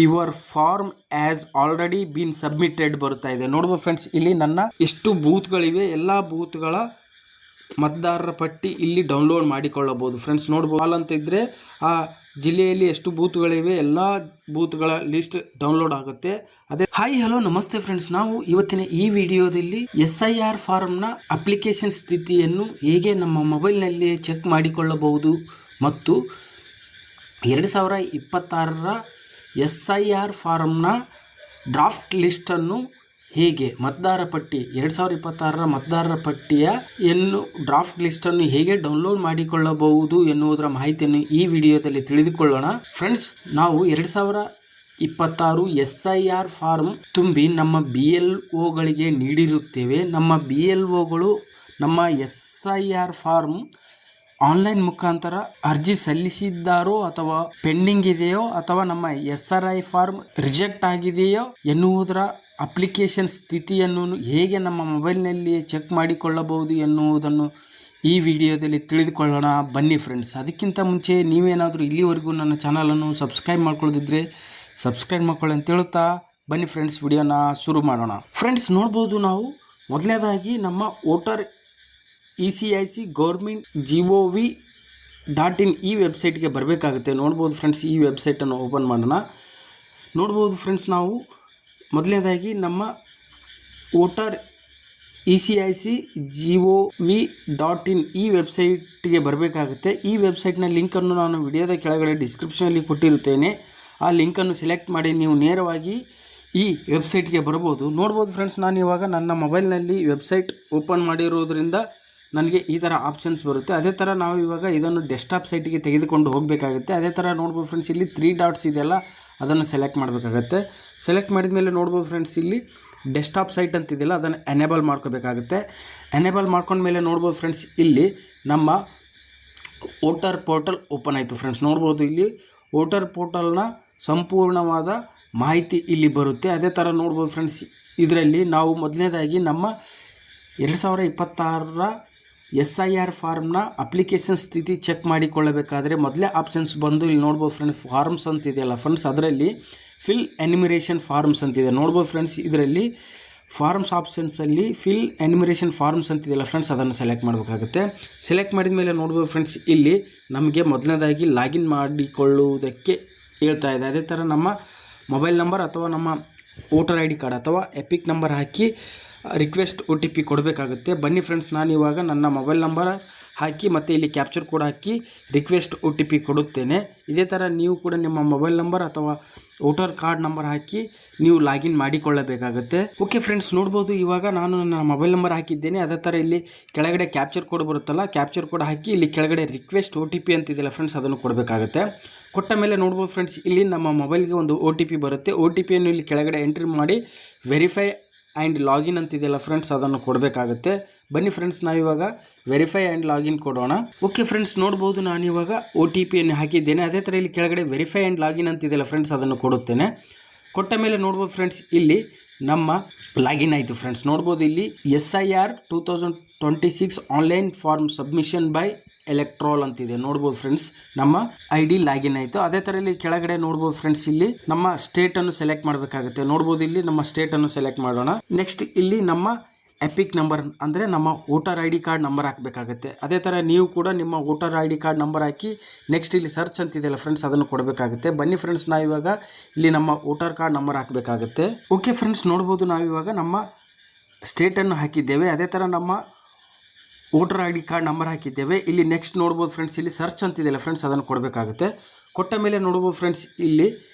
Your form has already been submitted ಬರ್ತಾ ಇದೆ. ನೋಡ್ಬೋದು ಫ್ರೆಂಡ್ಸ್, ಇಲ್ಲಿ ನನ್ನ ಎಷ್ಟು ಬೂತ್ಗಳಿವೆ ಎಲ್ಲ ಬೂತ್ಗಳ ಮತದಾರರ ಪಟ್ಟಿ ಇಲ್ಲಿ ಡೌನ್ಲೋಡ್ ಮಾಡಿಕೊಳ್ಳಬಹುದು. ಫ್ರೆಂಡ್ಸ್ ನೋಡ್ಬೋದು, ಹಾಲ್ ಅಂತ ಇದ್ರೆ ಆ ಜಿಲ್ಲೆಯಲ್ಲಿ ಎಷ್ಟು ಬೂತ್ಗಳಿವೆ ಎಲ್ಲ ಬೂತ್ಗಳ ಲಿಸ್ಟ್ ಡೌನ್ಲೋಡ್ ಆಗುತ್ತೆ. ಅದೇ ಹಾಯ್ ಹಲೋ ನಮಸ್ತೆ ಫ್ರೆಂಡ್ಸ್, ನಾವು ಇವತ್ತಿನ ಈ ವಿಡಿಯೋದಲ್ಲಿ SIR ಫಾರ್ಮ್ನ ಅಪ್ಲಿಕೇಶನ್ ಸ್ಥಿತಿಯನ್ನು ಹೇಗೆ ನಮ್ಮ ಮೊಬೈಲ್ನಲ್ಲಿ ಚೆಕ್ ಮಾಡಿಕೊಳ್ಳಬಹುದು ಮತ್ತು 2026ರ SIR ಫಾರ್ಮ್ನ ಡ್ರಾಫ್ಟ್ ಲಿಸ್ಟನ್ನು ಹೇಗೆ ಮತದಾರರ ಪಟ್ಟಿ 2026ರ ಮತದಾರರ ಪಟ್ಟಿಯ ಡ್ರಾಫ್ಟ್ ಲಿಸ್ಟನ್ನು ಹೇಗೆ ಡೌನ್ಲೋಡ್ ಮಾಡಿಕೊಳ್ಳಬಹುದು ಎನ್ನುವುದರ ಮಾಹಿತಿಯನ್ನು ಈ ವಿಡಿಯೋದಲ್ಲಿ ತಿಳಿದುಕೊಳ್ಳೋಣ. ಫ್ರೆಂಡ್ಸ್, ನಾವು 2026 SIR ಫಾರ್ಮ್ ತುಂಬಿ ನಮ್ಮ BLOಗಳಿಗೆ ನೀಡಿರುತ್ತೇವೆ. ನಮ್ಮ BLOಗಳು ನಮ್ಮ SIR ಫಾರ್ಮ್ ಆನ್ಲೈನ್ ಮುಖಾಂತರ ಅರ್ಜಿ ಸಲ್ಲಿಸಿದ್ದಾರೋ ಅಥವಾ ಪೆಂಡಿಂಗ್ ಇದೆಯೋ ಅಥವಾ ನಮ್ಮ SRI ಫಾರ್ಮ್ ರಿಜೆಕ್ಟ್ ಆಗಿದೆಯೋ ಎನ್ನುವುದರ ಅಪ್ಲಿಕೇಶನ್ ಸ್ಥಿತಿಯನ್ನು ಹೇಗೆ ನಮ್ಮ ಮೊಬೈಲ್ನಲ್ಲಿ ಚೆಕ್ ಮಾಡಿಕೊಳ್ಳಬಹುದು ಎನ್ನುವುದನ್ನು ಈ ವಿಡಿಯೋದಲ್ಲಿ ತಿಳಿದುಕೊಳ್ಳೋಣ. ಬನ್ನಿ ಫ್ರೆಂಡ್ಸ್, ಅದಕ್ಕಿಂತ ಮುಂಚೆ ನೀವೇನಾದರೂ ಇಲ್ಲಿವರೆಗೂ ನನ್ನ ಚಾನಲನ್ನು ಸಬ್ಸ್ಕ್ರೈಬ್ ಮಾಡ್ಕೊಳ್ಳದಿದ್ದರೆ ಸಬ್ಸ್ಕ್ರೈಬ್ ಮಾಡ್ಕೊಳ್ಳಿ ಅಂತ ಹೇಳುತ್ತಾ ಬನ್ನಿ ಫ್ರೆಂಡ್ಸ್, ವಿಡಿಯೋನ ಶುರು ಮಾಡೋಣ. ಫ್ರೆಂಡ್ಸ್ ನೋಡ್ಬೋದು, ನಾವು ಮೊದಲನೇದಾಗಿ ನಮ್ಮ ವೋಟರ್ ECIC government.gov.in ಈ ವೆಬ್ಸೈಟ್ಗೆ ಬರಬೇಕಾಗುತ್ತೆ. ನೋಡ್ಬೋದು ಫ್ರೆಂಡ್ಸ್, ಈ ವೆಬ್ಸೈಟನ್ನು ಓಪನ್ ಮಾಡೋಣ. ನೋಡ್ಬೋದು ಫ್ರೆಂಡ್ಸ್, ನಾವು ಮೊದಲನೇದಾಗಿ ನಮ್ಮ ವೋಟರ್ ECIC gov.in ಈ ವೆಬ್ಸೈಟ್ಗೆ ಬರಬೇಕಾಗುತ್ತೆ. ಈ ವೆಬ್ಸೈಟ್ನ ಲಿಂಕನ್ನು ನಾನು ವಿಡಿಯೋದ ಕೆಳಗಡೆ ಡಿಸ್ಕ್ರಿಪ್ಷನಲ್ಲಿ ಕೊಟ್ಟಿರುತ್ತೇನೆ. ಆ ಲಿಂಕನ್ನು ಸೆಲೆಕ್ಟ್ ಮಾಡಿ ನೀವು ನೇರವಾಗಿ ಈ ವೆಬ್ಸೈಟ್ಗೆ ಬರ್ಬೋದು. ನೋಡ್ಬೋದು ಫ್ರೆಂಡ್ಸ್, ನಾನು ಇವಾಗ ನನ್ನ ಮೊಬೈಲ್ನಲ್ಲಿ ವೆಬ್ಸೈಟ್ ಓಪನ್ ಮಾಡಿರೋದ್ರಿಂದ ನನಗೆ ಈ ಥರ ಆಪ್ಷನ್ಸ್ ಬರುತ್ತೆ. ಅದೇ ಥರ ನಾವು ಇವಾಗ ಇದನ್ನು ಡೆಸ್ಕ್ಟಾಪ್ ಸೈಟಿಗೆ ತೆಗೆದುಕೊಂಡು ಹೋಗಬೇಕಾಗುತ್ತೆ. ಅದೇ ಥರ ನೋಡ್ಬೋದು ಫ್ರೆಂಡ್ಸ್, ಇಲ್ಲಿ 3 ಡಾಟ್ಸ್ ಇದೆಯಲ್ಲ ಅದನ್ನು ಸೆಲೆಕ್ಟ್ ಮಾಡಬೇಕಾಗತ್ತೆ. ಸೆಲೆಕ್ಟ್ ಮಾಡಿದ ಮೇಲೆ ನೋಡ್ಬೋದು ಫ್ರೆಂಡ್ಸ್, ಇಲ್ಲಿ ಡೆಸ್ಕ್ಟಾಪ್ ಸೈಟ್ ಅಂತಿದೆಯಲ್ಲ ಅದನ್ನು ಎನೇಬಲ್ ಮಾಡ್ಕೋಬೇಕಾಗುತ್ತೆ. ಎನೇಬಲ್ ಮಾಡ್ಕೊಂಡ್ಮೇಲೆ ನೋಡ್ಬೋದು ಫ್ರೆಂಡ್ಸ್, ಇಲ್ಲಿ ನಮ್ಮ ವೋಟರ್ ಪೋರ್ಟಲ್ ಓಪನ್ ಆಯಿತು. ಫ್ರೆಂಡ್ಸ್ ನೋಡ್ಬೋದು, ಇಲ್ಲಿ ವೋಟರ್ ಪೋರ್ಟಲ್ನ ಸಂಪೂರ್ಣವಾದ ಮಾಹಿತಿ ಇಲ್ಲಿ ಬರುತ್ತೆ. ಅದೇ ಥರ ನೋಡ್ಬೋದು ಫ್ರೆಂಡ್ಸ್, ಇದರಲ್ಲಿ ನಾವು ಮೊದಲನೇದಾಗಿ ನಮ್ಮ 2026ರ SIR ಫಾರ್ಮ್ನ ಅಪ್ಲಿಕೇಶನ್ ಸ್ಥಿತಿ ಚೆಕ್ ಮಾಡಿಕೊಳ್ಳಬೇಕಾದ್ರೆ ಮೊದಲೇ ಆಪ್ಷನ್ಸ್ ಬಂದು ಇಲ್ಲಿ ನೋಡ್ಬೋದು ಫ್ರೆಂಡ್ಸ್, ಫಾರ್ಮ್ಸ್ ಅಂತಿದೆಯಲ್ಲ ಫ್ರೆಂಡ್ಸ್, ಅದರಲ್ಲಿ ಫಿಲ್ ಎನ್ಯುಮರೇಷನ್ ಫಾರ್ಮ್ಸ್ ಅಂತಿದೆ. ನೋಡ್ಬೋದು ಫ್ರೆಂಡ್ಸ್, ಇದರಲ್ಲಿ ಫಾರ್ಮ್ಸ್ ಆಪ್ಷನ್ಸಲ್ಲಿ ಫಿಲ್ ಎನ್ಯುಮರೇಷನ್ ಫಾರ್ಮ್ಸ್ ಅಂತಿದೆಯಲ್ಲ ಫ್ರೆಂಡ್ಸ್, ಅದನ್ನು ಸೆಲೆಕ್ಟ್ ಮಾಡಬೇಕಾಗುತ್ತೆ. ಸೆಲೆಕ್ಟ್ ಮಾಡಿದ ಮೇಲೆ ನೋಡ್ಬೋದು ಫ್ರೆಂಡ್ಸ್, ಇಲ್ಲಿ ನಮಗೆ ಮೊದಲನೇದಾಗಿ ಲಾಗಿನ್ ಮಾಡಿಕೊಳ್ಳುವುದಕ್ಕೆ ಹೇಳ್ತಾ ಇದೆ. ಅದೇ ಥರ ನಮ್ಮ ಮೊಬೈಲ್ ನಂಬರ್ ಅಥವಾ ನಮ್ಮ ವೋಟರ್ ID ಕಾರ್ಡ್ ಅಥವಾ ಎಪಿಕ್ ನಂಬರ್ ಹಾಕಿ ರಿಕ್ವೆಸ್ಟ್ OTP ಕೊಡಬೇಕಾಗುತ್ತೆ. ಬನ್ನಿ ಫ್ರೆಂಡ್ಸ್, ನಾನು ಇವಾಗ ನನ್ನ ಮೊಬೈಲ್ ನಂಬರ್ ಹಾಕಿ ಮತ್ತು ಇಲ್ಲಿ ಕ್ಯಾಪ್ಚರ್ ಕೋಡ್ ಹಾಕಿ ರಿಕ್ವೆಸ್ಟ್ OTP ಕೊಡುತ್ತೇನೆ. ಇದೇ ಥರ ನೀವು ಕೂಡ ನಿಮ್ಮ ಮೊಬೈಲ್ ನಂಬರ್ ಅಥವಾ ವೋಟರ್ ಕಾರ್ಡ್ ನಂಬರ್ ಹಾಕಿ ನೀವು ಲಾಗಿನ್ ಮಾಡಿಕೊಳ್ಳಬೇಕಾಗುತ್ತೆ. ಓಕೆ ಫ್ರೆಂಡ್ಸ್, ನೋಡ್ಬೋದು ಇವಾಗ ನಾನು ನನ್ನ ಮೊಬೈಲ್ ನಂಬರ್ ಹಾಕಿದ್ದೇನೆ. ಅದೇ ಥರ ಇಲ್ಲಿ ಕೆಳಗಡೆ ಕ್ಯಾಪ್ಚರ್ ಕೋಡ್ ಬರುತ್ತಲ್ಲ, ಕ್ಯಾಪ್ಚರ್ ಕೋಡ್ ಹಾಕಿ ಇಲ್ಲಿ ಕೆಳಗಡೆ ರಿಕ್ವೆಸ್ಟ್ OTP ಅಂತಿದೆಯಲ್ಲ ಫ್ರೆಂಡ್ಸ್, ಅದನ್ನು ಕೊಡಬೇಕಾಗುತ್ತೆ. ಕೊಟ್ಟ ಮೇಲೆ ನೋಡ್ಬೋದು ಫ್ರೆಂಡ್ಸ್, ಇಲ್ಲಿ ನಮ್ಮ ಮೊಬೈಲ್ಗೆ ಒಂದು OTP ಬರುತ್ತೆ. OTPಯನ್ನು ಇಲ್ಲಿ ಕೆಳಗಡೆ ಎಂಟ್ರಿ ಮಾಡಿ ವೆರಿಫೈ ಆ್ಯಂಡ್ ಲಾಗಿನ್ ಅಂತಿದೆಯಲ್ಲ ಫ್ರೆಂಡ್ಸ್, ಅದನ್ನು ಕೊಡಬೇಕಾಗುತ್ತೆ. ಬನ್ನಿ ಫ್ರೆಂಡ್ಸ್, ನಾವಿವಾಗ ವೆರಿಫೈ ಆ್ಯಂಡ್ ಲಾಗಿನ್ ಕೊಡೋಣ. ಓಕೆ ಫ್ರೆಂಡ್ಸ್, ನೋಡ್ಬೋದು ನಾನಿವಾಗ OTPಯನ್ನು ಹಾಕಿದ್ದೇನೆ. ಅದೇ ಥರ ಇಲ್ಲಿ ಕೆಳಗಡೆ ವೆರಿಫೈ ಆ್ಯಂಡ್ ಲಾಗಿನ್ ಅಂತಿದೆಯಲ್ಲ ಫ್ರೆಂಡ್ಸ್, ಅದನ್ನು ಕೊಡುತ್ತೇನೆ. ಕೊಟ್ಟ ಮೇಲೆ ನೋಡ್ಬೋದು ಫ್ರೆಂಡ್ಸ್, ಇಲ್ಲಿ ನಮ್ಮ ಲಾಗಿನ್ ಆಯಿತು. ಫ್ರೆಂಡ್ಸ್ ನೋಡ್ಬೋದು, ಇಲ್ಲಿ SIR 2026 online form submission by electoral ಅಂತಿದೆ. ನೋಡ್ಬೋದು ಫ್ರೆಂಡ್ಸ್, ನಮ್ಮ ID ಲಾಗಿನ್ ಆಯಿತು. ಅದೇ ಥರ ಇಲ್ಲಿ ಕೆಳಗಡೆ ನೋಡ್ಬೋದು ಫ್ರೆಂಡ್ಸ್, ಇಲ್ಲಿ ನಮ್ಮ ಸ್ಟೇಟನ್ನು ಸೆಲೆಕ್ಟ್ ಮಾಡಬೇಕಾಗುತ್ತೆ. ನೋಡ್ಬೋದು, ಇಲ್ಲಿ ನಮ್ಮ ಸ್ಟೇಟನ್ನು ಸೆಲೆಕ್ಟ್ ಮಾಡೋಣ. ನೆಕ್ಸ್ಟ್ ಇಲ್ಲಿ ನಮ್ಮ ಎಪಿಕ್ ನಂಬರ್ ಅಂದರೆ ನಮ್ಮ ವೋಟರ್ ID ಕಾರ್ಡ್ ನಂಬರ್ ಹಾಕಬೇಕಾಗುತ್ತೆ. ಅದೇ ಥರ ನೀವು ಕೂಡ ನಿಮ್ಮ ವೋಟರ್ ID ಕಾರ್ಡ್ ನಂಬರ್ ಹಾಕಿ ನೆಕ್ಸ್ಟ್ ಇಲ್ಲಿ ಸರ್ಚ್ ಅಂತಿದೆಯಲ್ಲ ಫ್ರೆಂಡ್ಸ್, ಅದನ್ನು ಕೊಡಬೇಕಾಗುತ್ತೆ. ಬನ್ನಿ ಫ್ರೆಂಡ್ಸ್, ನಾವಿವಾಗ ಇಲ್ಲಿ ನಮ್ಮ ವೋಟರ್ ಕಾರ್ಡ್ ನಂಬರ್ ಹಾಕಬೇಕಾಗುತ್ತೆ. ಓಕೆ ಫ್ರೆಂಡ್ಸ್, ನೋಡ್ಬೋದು ನಾವಿವಾಗ ನಮ್ಮ ಸ್ಟೇಟನ್ನು ಹಾಕಿದ್ದೇವೆ. ಅದೇ ಥರ ನಮ್ಮ ವೋಟರ್ ID ಕಾರ್ಡ್ ನಂಬರ್ ಹಾಕಿದ್ದೇವೆ. ಇಲ್ಲಿ ನೆಕ್ಸ್ಟ್ ನೋಡ್ಬೋದು ಫ್ರೆಂಡ್ಸ್, ಇಲ್ಲಿ ಸರ್ಚ್ ಅಂತಿದೆಯಲ್ಲ ಫ್ರೆಂಡ್ಸ್, ಅದನ್ನು ಕೊಡಬೇಕಾಗುತ್ತೆ. ಕೊಟ್ಟ ಮೇಲೆ ನೋಡ್ಬೋದು ಫ್ರೆಂಡ್ಸ್, ಇಲ್ಲಿ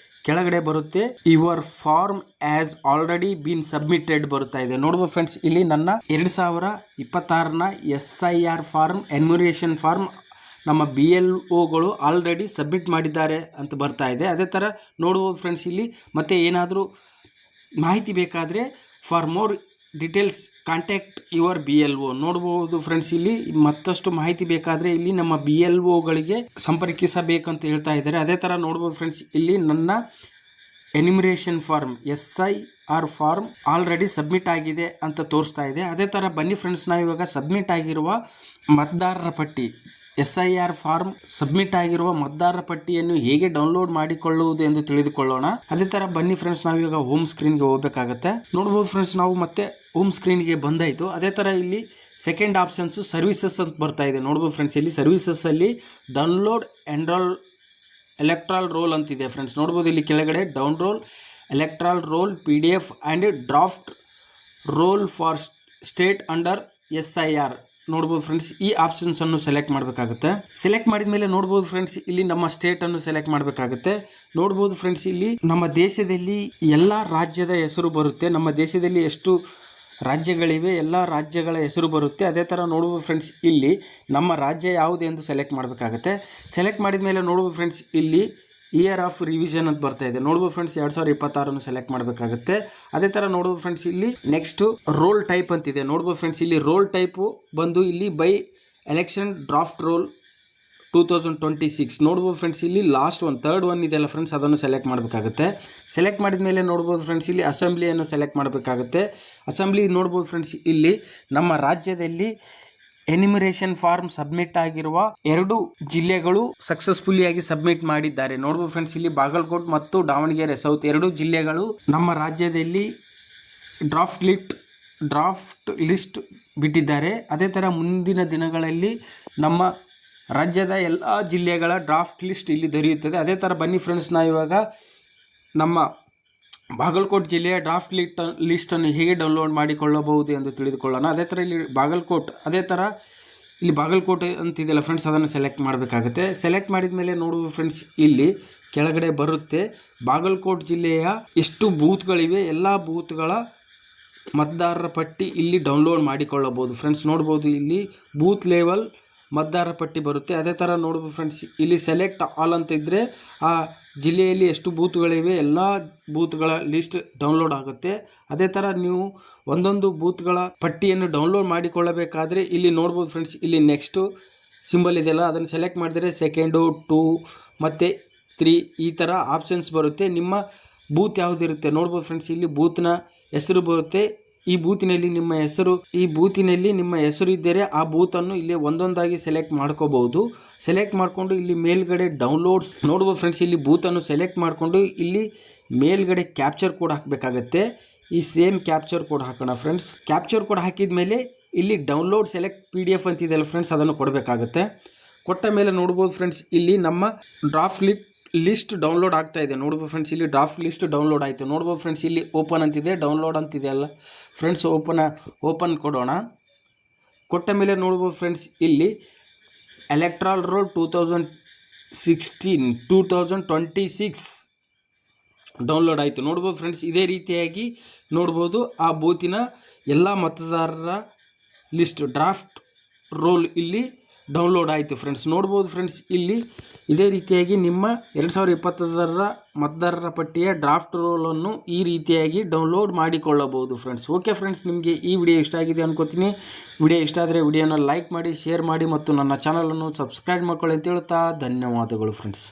ಕೆಳಗಡೆ ಬರುತ್ತೆ your form has already been submitted ಬರ್ತಾ ಇದೆ. ನೋಡ್ಬೋದು ಫ್ರೆಂಡ್ಸ್, ಇಲ್ಲಿ ನನ್ನ 2026ನ SIR ಫಾರ್ಮ್ ಎನ್ಯುಮರೇಷನ್ ಫಾರ್ಮ್ ನಮ್ಮ BLOಗಳು ಆಲ್ರೆಡಿ ಸಬ್ಮಿಟ್ ಮಾಡಿದ್ದಾರೆ ಅಂತ ಬರ್ತಾ ಇದೆ. ಅದೇ ಥರ ನೋಡ್ಬೋದು ಫ್ರೆಂಡ್ಸ್, ಇಲ್ಲಿ ಮತ್ತೆ ಏನಾದರೂ ಮಾಹಿತಿ ಬೇಕಾದರೆ for more details contact your BLO. ನೋಡ್ಬೋದು ಫ್ರೆಂಡ್ಸ್, ಇಲ್ಲಿ ಮತ್ತಷ್ಟು ಮಾಹಿತಿ ಬೇಕಾದರೆ ಇಲ್ಲಿ ನಮ್ಮ BLOಗಳಿಗೆ ಸಂಪರ್ಕಿಸಬೇಕಂತ ಹೇಳ್ತಾ ಇದ್ದಾರೆ. ಅದೇ ಥರ ನೋಡ್ಬೋದು ಫ್ರೆಂಡ್ಸ್, ಇಲ್ಲಿ ನನ್ನ enumeration form SIR form already submit ಆಗಿದೆ ಅಂತ ತೋರಿಸ್ತಾ ಇದೆ. ಅದೇ ಥರ ಬನ್ನಿ ಫ್ರೆಂಡ್ಸ್, ನಾವು ಇವಾಗ ಸಬ್ಮಿಟ್ ಆಗಿರುವ ಮತದಾರರ ಪಟ್ಟಿ SIR ಫಾರ್ಮ್ ಸಬ್ಮಿಟ್ ಆಗಿರುವ ಮತದಾರರ ಪಟ್ಟಿಯನ್ನು ಹೇಗೆ ಡೌನ್ಲೋಡ್ ಮಾಡಿಕೊಳ್ಳುವುದು ಎಂದು ತಿಳಿದುಕೊಳ್ಳೋಣ. ಅದೇ ತರ ಬನ್ನಿ ಫ್ರೆಂಡ್ಸ್, ನಾವೀಗ ಹೋಮ್ ಸ್ಕ್ರೀನ್ಗೆ ಹೋಗಬೇಕಾಗತ್ತೆ. ನೋಡ್ಬೋದು ಫ್ರೆಂಡ್ಸ್, ನಾವು ಮತ್ತೆ ಹೋಮ್ ಸ್ಕ್ರೀನ್ಗೆ ಬಂದಾಯಿತು. ಅದೇ ತರ ಇಲ್ಲಿ ಸೆಕೆಂಡ್ ಆಪ್ಷನ್ಸ್ ಸರ್ವಿಸಸ್ ಅಂತ ಬರ್ತಾ ಇದೆ. ನೋಡ್ಬೋದು ಫ್ರೆಂಡ್ಸ್, ಇಲ್ಲಿ ಸರ್ವಿಸಸ್ ಅಲ್ಲಿ ಡೌನ್ಲೋಡ್ ಎಲೆಕ್ಟ್ರಲ್ ರೋಲ್ ಅಂತಿದೆ ಫ್ರೆಂಡ್ಸ್. ನೋಡ್ಬೋದು ಇಲ್ಲಿ ಕೆಳಗಡೆ download electoral roll PDF and draft roll for state under SIR. ನೋಡ್ಬೋದು ಫ್ರೆಂಡ್ಸ್, ಈ ಆಪ್ಷನ್ಸ್ ಅನ್ನು ಸೆಲೆಕ್ಟ್ ಮಾಡಬೇಕಾಗುತ್ತೆ. ಸೆಲೆಕ್ಟ್ ಮಾಡಿದ ಮೇಲೆ ನೋಡ್ಬೋದು ಫ್ರೆಂಡ್ಸ್, ಇಲ್ಲಿ ನಮ್ಮ ಸ್ಟೇಟ್ ಅನ್ನು ಸೆಲೆಕ್ಟ್ ಮಾಡಬೇಕಾಗುತ್ತೆ. ನೋಡ್ಬೋದು ಫ್ರೆಂಡ್ಸ್, ಇಲ್ಲಿ ನಮ್ಮ ದೇಶದಲ್ಲಿ ಎಲ್ಲ ರಾಜ್ಯದ ಹೆಸರು ಬರುತ್ತೆ. ನಮ್ಮ ದೇಶದಲ್ಲಿ ಎಷ್ಟು ರಾಜ್ಯಗಳಿವೆ, ಎಲ್ಲ ರಾಜ್ಯಗಳ ಹೆಸರು ಬರುತ್ತೆ. ಅದೇ ಥರ ನೋಡ್ಬೋದು ಫ್ರೆಂಡ್ಸ್, ಇಲ್ಲಿ ನಮ್ಮ ರಾಜ್ಯ ಯಾವುದು ಎಂದು ಸೆಲೆಕ್ಟ್ ಮಾಡಬೇಕಾಗುತ್ತೆ. ಸೆಲೆಕ್ಟ್ ಮಾಡಿದ ಮೇಲೆ ನೋಡ್ಬೋದು ಫ್ರೆಂಡ್ಸ್, ಇಲ್ಲಿ ಇಯರ್ ಆಫ್ ರಿವಿಷನ್ ಅಂತ ಬರ್ತಾ ಇದೆ. ನೋಡ್ಬೋದು ಫ್ರೆಂಡ್ಸ್, 2026 ಸೆಲೆಕ್ಟ್ ಮಾಡಬೇಕಾಗುತ್ತೆ. ಅದೇ ಥರ ನೋಡ್ಬೋದು ಫ್ರೆಂಡ್ಸ್, ಇಲ್ಲಿ ನೆಕ್ಸ್ಟ್ ರೋಲ್ ಟೈಪ್ ಅಂತಿದೆ. ನೋಡ್ಬೋದು ಫ್ರೆಂಡ್ಸ್, ಇಲ್ಲಿ ರೋಲ್ ಟೈಪು ಬಂದು ಇಲ್ಲಿ ಬೈ ಎಲೆಕ್ಷನ್ ಡ್ರಾಫ್ಟ್ ರೋಲ್ 2026. ನೋಡ್ಬೋದು ಫ್ರೆಂಡ್ಸ್, ಇಲ್ಲಿ ಲಾಸ್ಟ್ ಥರ್ಡ್ ಒನ್ ಇದೆಯಲ್ಲ ಫ್ರೆಂಡ್ಸ್, ಅದನ್ನು ಸೆಲೆಕ್ಟ್ ಮಾಡಬೇಕಾಗುತ್ತೆ. ಸೆಲೆಕ್ಟ್ ಮಾಡಿದ ಮೇಲೆ ನೋಡ್ಬೋದು ಫ್ರೆಂಡ್ಸ್, ಇಲ್ಲಿ ಅಸೆಂಬ್ಲಿಯನ್ನು ಸೆಲೆಕ್ಟ್ ಮಾಡಬೇಕಾಗುತ್ತೆ. ಅಸೆಂಬ್ಲಿ ನೋಡ್ಬೋದು ಫ್ರೆಂಡ್ಸ್, ಇಲ್ಲಿ ನಮ್ಮ ರಾಜ್ಯದಲ್ಲಿ ಎನಿಮಿರೇಷನ್ ಫಾರ್ಮ್ ಸಬ್ಮಿಟ್ ಆಗಿರುವ 2 ಜಿಲ್ಲೆಗಳು ಸಕ್ಸಸ್ಫುಲಿ ಆಗಿ ಸಬ್ಮಿಟ್ ಮಾಡಿದ್ದಾರೆ. ನೋಡ್ಬೋದು ಫ್ರೆಂಡ್ಸ್, ಇಲ್ಲಿ ಬಾಗಲಕೋಟ್ ಮತ್ತು ದಾವಣಗೆರೆ ಸೌತ್ 2 ಜಿಲ್ಲೆಗಳು ನಮ್ಮ ರಾಜ್ಯದಲ್ಲಿ ಡ್ರಾಫ್ಟ್ ಲಿಸ್ಟ್ ಬಿಟ್ಟಿದ್ದಾರೆ. ಅದೇ ಥರ ಮುಂದಿನ ದಿನಗಳಲ್ಲಿ ನಮ್ಮ ರಾಜ್ಯದ ಎಲ್ಲ ಜಿಲ್ಲೆಗಳ ಡ್ರಾಫ್ಟ್ ಲಿಸ್ಟ್ ಇಲ್ಲಿ ದೊರೆಯುತ್ತದೆ. ಅದೇ ಥರ ಬನ್ನಿ ಫ್ರೆಂಡ್ಸ್, ನಾವು ಇವಾಗ ನಮ್ಮ ಬಾಗಲಕೋಟ್ ಜಿಲ್ಲೆಯ ಡ್ರಾಫ್ಟ್ ಲಿಸ್ಟನ್ನು ಹೇಗೆ ಡೌನ್ಲೋಡ್ ಮಾಡಿಕೊಳ್ಳಬಹುದು ಎಂದು ತಿಳಿದುಕೊಳ್ಳೋಣ. ಅದೇ ಥರ ಇಲ್ಲಿ ಬಾಗಲಕೋಟೆ ಅಂತಿದೆಯಲ್ಲ ಫ್ರೆಂಡ್ಸ್, ಅದನ್ನು ಸೆಲೆಕ್ಟ್ ಮಾಡಬೇಕಾಗುತ್ತೆ. ಸೆಲೆಕ್ಟ್ ಮಾಡಿದ ಮೇಲೆ ನೋಡುವ ಫ್ರೆಂಡ್ಸ್, ಇಲ್ಲಿ ಕೆಳಗಡೆ ಬರುತ್ತೆ ಬಾಗಲಕೋಟ್ ಜಿಲ್ಲೆಯ ಎಷ್ಟು ಬೂತ್ಗಳಿವೆ, ಎಲ್ಲ ಬೂತ್ಗಳ ಮತದಾರರ ಪಟ್ಟಿ ಇಲ್ಲಿ ಡೌನ್ಲೋಡ್ ಮಾಡಿಕೊಳ್ಳಬಹುದು ಫ್ರೆಂಡ್ಸ್. ನೋಡ್ಬೋದು ಇಲ್ಲಿ ಬೂತ್ ಲೆವೆಲ್ ಮತದಾರರ ಪಟ್ಟಿ ಬರುತ್ತೆ. ಅದೇ ಥರ ನೋಡ್ಬೋದು ಫ್ರೆಂಡ್ಸ್, ಇಲ್ಲಿ ಸೆಲೆಕ್ಟ್ ಆಲ್ ಅಂತ ಇದ್ದರೆ ಆ ಜಿಲ್ಲೆಯಲ್ಲಿ ಎಷ್ಟು ಬೂತ್ಗಳಿವೆ ಎಲ್ಲ ಬೂತ್ಗಳ ಲಿಸ್ಟ್ ಡೌನ್ಲೋಡ್ ಆಗುತ್ತೆ. ಅದೇ ಥರ ನೀವು ಒಂದೊಂದು ಬೂತ್ಗಳ ಪಟ್ಟಿಯನ್ನು ಡೌನ್ಲೋಡ್ ಮಾಡಿಕೊಳ್ಳಬೇಕಾದ್ರೆ ಇಲ್ಲಿ ನೋಡ್ಬೋದು ಫ್ರೆಂಡ್ಸ್, ಇಲ್ಲಿ ನೆಕ್ಸ್ಟು ಸಿಂಬಲ್ ಇದೆಯಲ್ಲ, ಅದನ್ನು ಸೆಲೆಕ್ಟ್ ಮಾಡಿದರೆ 2, 2 ಮತ್ತು 3 ಈ ಥರ ಆಪ್ಷನ್ಸ್ ಬರುತ್ತೆ. ನಿಮ್ಮ ಬೂತ್ ಯಾವುದಿರುತ್ತೆ ನೋಡ್ಬೋದು ಫ್ರೆಂಡ್ಸ್, ಇಲ್ಲಿ ಬೂತ್ನ ಹೆಸರು ಬರುತ್ತೆ. ಈ ಬೂತಿನಲ್ಲಿ ನಿಮ್ಮ ಹೆಸರು ಇದ್ದರೆ ಆ ಬೂತನ್ನು ಇಲ್ಲಿ ಒಂದೊಂದಾಗಿ ಸೆಲೆಕ್ಟ್ ಮಾಡ್ಕೋಬಹುದು. ಸೆಲೆಕ್ಟ್ ಮಾಡಿಕೊಂಡು ಇಲ್ಲಿ ಮೇಲ್ಗಡೆ ಡೌನ್ಲೋಡ್ಸ್ ನೋಡ್ಬೋದು ಫ್ರೆಂಡ್ಸ್, ಇಲ್ಲಿ ಬೂತನ್ನು ಸೆಲೆಕ್ಟ್ ಮಾಡಿಕೊಂಡು ಇಲ್ಲಿ ಮೇಲ್ಗಡೆ ಕ್ಯಾಪ್ಚರ್ ಕೋಡ್ ಹಾಕಬೇಕಾಗತ್ತೆ. ಈ ಸೇಮ್ ಕ್ಯಾಪ್ಚರ್ ಕೋಡ್ ಹಾಕೋಣ ಫ್ರೆಂಡ್ಸ್. ಕ್ಯಾಪ್ಚರ್ ಕೋಡ್ ಹಾಕಿದ ಮೇಲೆ ಇಲ್ಲಿ ಡೌನ್ಲೋಡ್ ಸೆಲೆಕ್ಟ್ PDF ಅಂತಿದೆಯಲ್ಲ ಫ್ರೆಂಡ್ಸ್, ಅದನ್ನು ಕೊಡಬೇಕಾಗುತ್ತೆ. ಕೊಟ್ಟ ಮೇಲೆ ನೋಡ್ಬೋದು ಫ್ರೆಂಡ್ಸ್, ಇಲ್ಲಿ ನಮ್ಮ ಡ್ರಾಫ್ಟ್ ಲಿಸ್ಟ್ ಡೌನ್ಲೋಡ್ ಆಗ್ತಾ ಇದೆ. ನೋಡ್ಬೋದು ಫ್ರೆಂಡ್ಸ್, ಇಲ್ಲಿ ಡ್ರಾಫ್ಟ್ ಲಿಸ್ಟ್ ಡೌನ್ಲೋಡ್ ಆಯಿತು. ನೋಡ್ಬೋದು ಫ್ರೆಂಡ್ಸ್, ಇಲ್ಲಿ ಓಪನ್ ಅಂತಿದೆ, ಡೌನ್ಲೋಡ್ ಅಂತಿದೆ ಅಲ್ಲ ಫ್ರೆಂಡ್ಸ್. ಓಪನ್ ಕೊಡೋಣ. ಕೊಟ್ಟ ಮೇಲೆ ನೋಡ್ಬೋದು ಫ್ರೆಂಡ್ಸ್, ಇಲ್ಲಿ ಎಲೆಕ್ಟ್ರಲ್ ರೋಲ್ 2026 ಡೌನ್ಲೋಡ್ ಆಯಿತು. ನೋಡ್ಬೋದು ಫ್ರೆಂಡ್ಸ್, ಇದೇ ರೀತಿಯಾಗಿ ನೋಡ್ಬೋದು ಆ ಬೂತಿನ ಎಲ್ಲ ಮತದಾರರ ಲಿಸ್ಟ್ ಡ್ರಾಫ್ಟ್ ರೋಲ್ ಇಲ್ಲಿ ಡೌನ್ಲೋಡ್ ಆಯಿತು ಫ್ರೆಂಡ್ಸ್. ನೋಡ್ಬೋದು ಫ್ರೆಂಡ್ಸ್, ಇಲ್ಲಿ ಇದೇ ರೀತಿಯಾಗಿ ನಿಮ್ಮ 2026 ಮತದಾರರ ಪಟ್ಟಿಯ ಡ್ರಾಫ್ಟ್ ರೋಲನ್ನು ಈ ರೀತಿಯಾಗಿ ಡೌನ್ಲೋಡ್ ಮಾಡಿಕೊಳ್ಳಬಹುದು ಫ್ರೆಂಡ್ಸ್. ಓಕೆ ಫ್ರೆಂಡ್ಸ್, ನಿಮಗೆ ಈ ವಿಡಿಯೋ ಇಷ್ಟ ಆಗಿದೆ ಅನ್ಕೋತೀನಿ. ವಿಡಿಯೋ ಇಷ್ಟ ಆದರೆ ವಿಡಿಯೋನ ಲೈಕ್ ಮಾಡಿ, ಶೇರ್ ಮಾಡಿ ಮತ್ತು ನನ್ನ ಚಾನಲನ್ನು ಸಬ್ಸ್ಕ್ರೈಬ್ ಮಾಡ್ಕೊಳ್ಳಿ ಅಂತ ಹೇಳ್ತಾ ಧನ್ಯವಾದಗಳು ಫ್ರೆಂಡ್ಸ್.